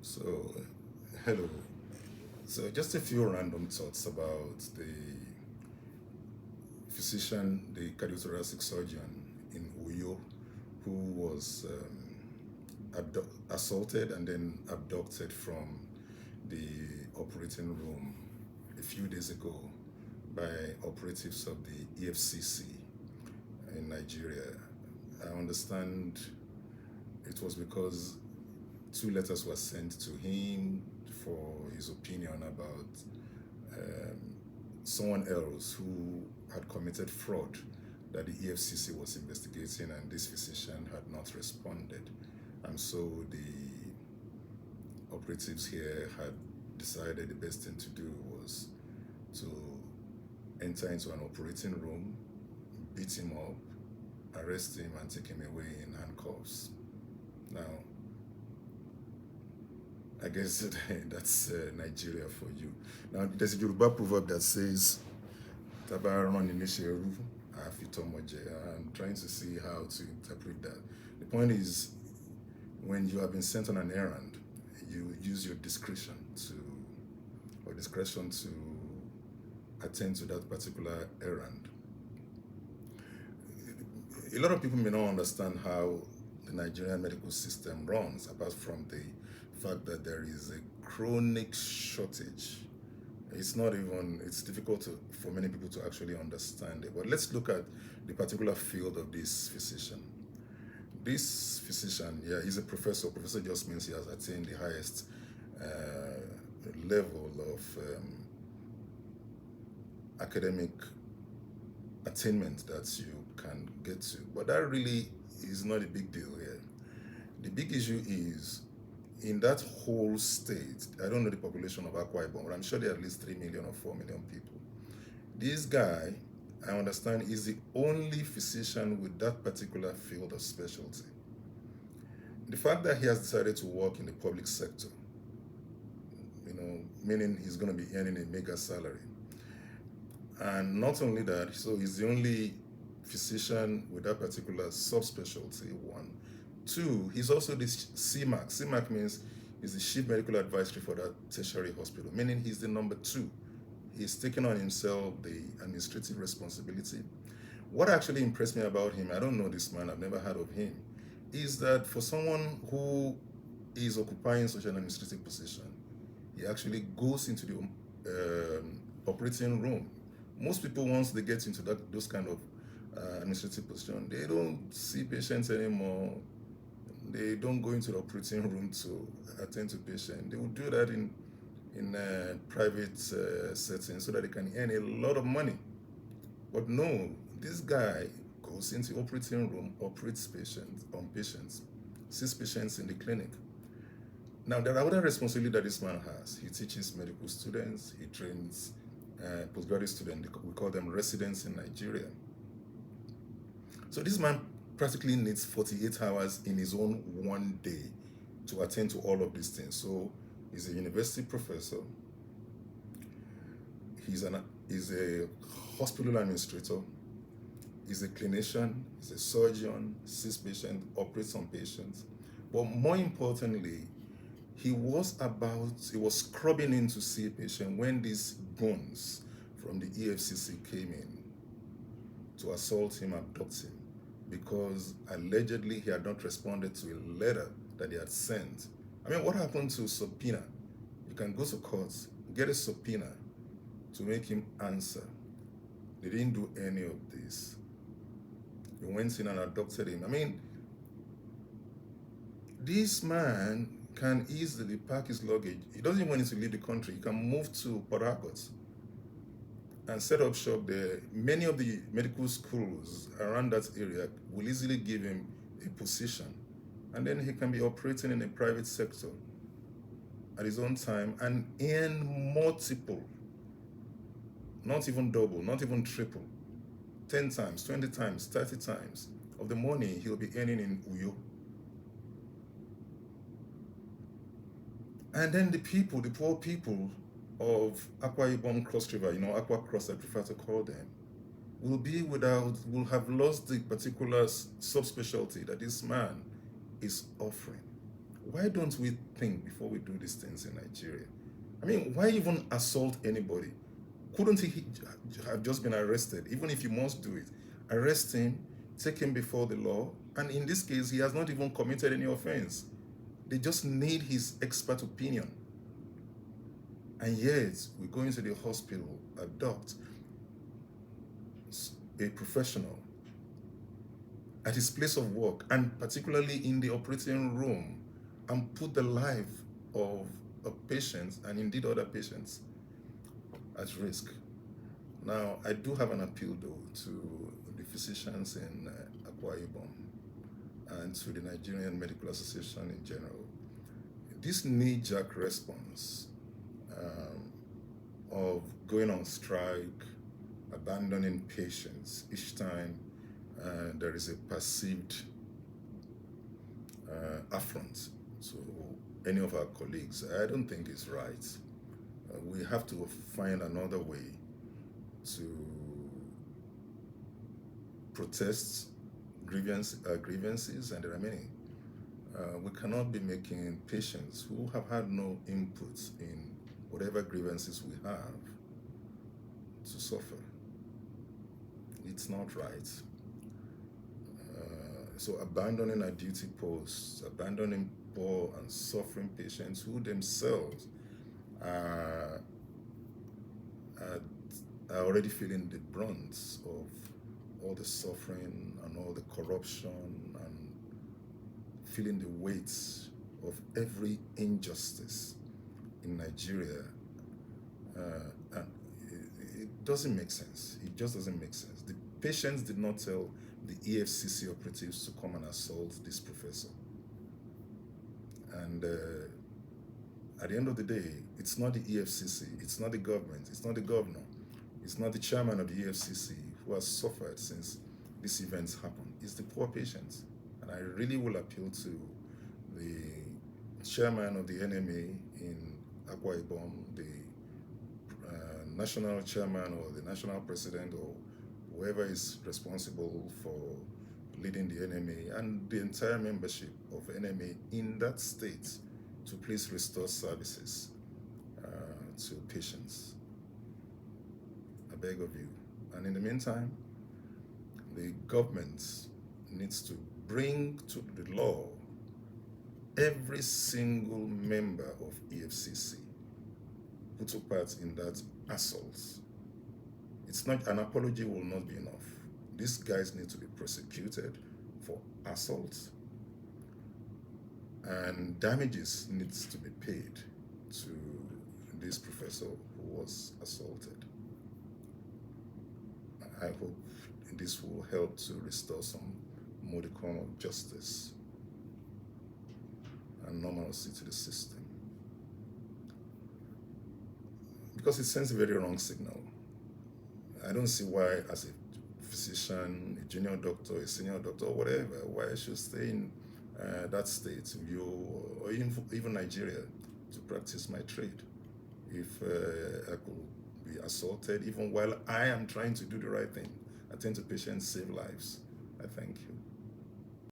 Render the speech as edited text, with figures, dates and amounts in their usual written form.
So, hello. So, just a few random thoughts about the physician, the cardiothoracic surgeon in Uyo, who was assaulted and then abducted from the operating room a few days ago by operatives of the EFCC in Nigeria. I understand it was because two letters were sent to him for his opinion about um, someone else who had committed fraud that the EFCC was investigating, and this physician had not responded. And so the operatives here had decided the best thing to do was to enter into an operating room, beat him up, arrest him, and take him away in handcuffs. Now, I guess that's Nigeria for you. Now, there's a Yoruba proverb that says, "Tabaran inisheru, afitomoje." I'm trying to see how to interpret that. The point is, when you have been sent on an errand, you use your discretion to attend to that particular errand. A lot of people may not understand how the Nigerian medical system runs, apart from the fact that there is a chronic shortage. It's difficult for many people to actually understand it. But let's look at the particular field of this physician. This physician, yeah, he's a professor. Professor just means he has attained the highest level of academic attainment that you can get to. But that really is not a big deal here. The big issue is in that whole state, I don't know the population of Akwa Ibom, but I'm sure there are at least 3 million or 4 million people. This guy, I understand, is the only physician with that particular field of specialty. The fact that he has decided to work in the public sector, meaning he's going to be earning a mega salary. And not only that, so he's the only physician with that particular subspecialty, one. Two, he's also the CMAC. CMAC means he's the Chief Medical Advisory for that tertiary hospital, meaning he's the number two. He's taken on himself the administrative responsibility. What actually impressed me about him, I don't know this man, I've never heard of him, is that for someone who is occupying such an administrative position, he actually goes into the operating room. Most people, once they get into those kind of administrative position, they don't see patients anymore. They don't go into the operating room to attend to patients. They will do that in private settings so that they can earn a lot of money. But no, this guy goes into the operating room, operates patients, sees patients in the clinic. Now, there are other responsibilities that this man has. He teaches medical students, he trains postgraduate students, we call them residents in Nigeria. So this man practically needs 48 hours in his own one day to attend to all of these things. So he's a university professor, he's a hospital administrator, he's a clinician, he's a surgeon, sees patients, operates on patients. But more importantly, he was scrubbing in to see a patient when these goons from the EFCC came in to assault him, abduct him, because allegedly he had not responded to a letter that they had sent. I mean, what happened to subpoena? You can go to court, get a subpoena to make him answer. They didn't do any of this. They went in and abducted him. I mean, this man can easily pack his luggage. He doesn't even need to leave the country. He can move to Port Harcourt and set up shop there. Many of the medical schools around that area will easily give him a position. And then he can be operating in a private sector at his own time and earn multiple, not even double, not even triple, 10 times, 20 times, 30 times of the money he'll be earning in Uyo. And then the poor people of Akwa Ibom Cross River, Akwa Cross I prefer to call them, will have lost the particular subspecialty that this man is offering. Why don't we think before we do these things in Nigeria? I mean, why even assault anybody? Couldn't he have just been arrested? Even if you must do it, arrest him, take him before the law. And in this case, he has not even committed any offense. They just need his expert opinion. And yet, we go into the hospital, abduct a professional at his place of work, and particularly in the operating room, and put the life of a patient and indeed other patients at risk. Now, I do have an appeal though to the physicians in Akwa Ibom and to the Nigerian Medical Association in general. This knee-jerk response of going on strike, abandoning patients each time there is a perceived affront to any of our colleagues, I don't think is right. We have to find another way to protest grievances, and there are many. We cannot be making patients who have had no input in whatever grievances we have to suffer. It's not right. So abandoning our duty posts, abandoning poor and suffering patients who themselves are already feeling the brunt of all the suffering and all the corruption and feeling the weight of every injustice in Nigeria. And it doesn't make sense. It just doesn't make sense. The patients did not tell the EFCC operatives to come and assault this professor. And at the end of the day, it's not the EFCC, it's not the government, it's not the governor, it's not the chairman of the EFCC who has suffered since these events happened. It's the poor patients. And I really will appeal to the chairman of the NMA in Akwa Ibom, the national chairman or the national president or whoever is responsible for leading the NMA and the entire membership of NMA in that state to please restore services to patients. I beg of you. And in the meantime, the government needs to bring to the law every single member of EFCC who took part in that assault. It's not, an apology will not be enough. These guys need to be prosecuted for assault, and damages needs to be paid to this professor who was assaulted. I hope this will help to restore some modicum of justice and normalcy to the system, because it sends a very wrong signal. I don't see why, as a physician, a junior doctor, a senior doctor, or whatever, why I should stay in that state, or even Nigeria, to practice my trade. If I could be assaulted, even while I am trying to do the right thing, attend to patients, save lives, I thank you.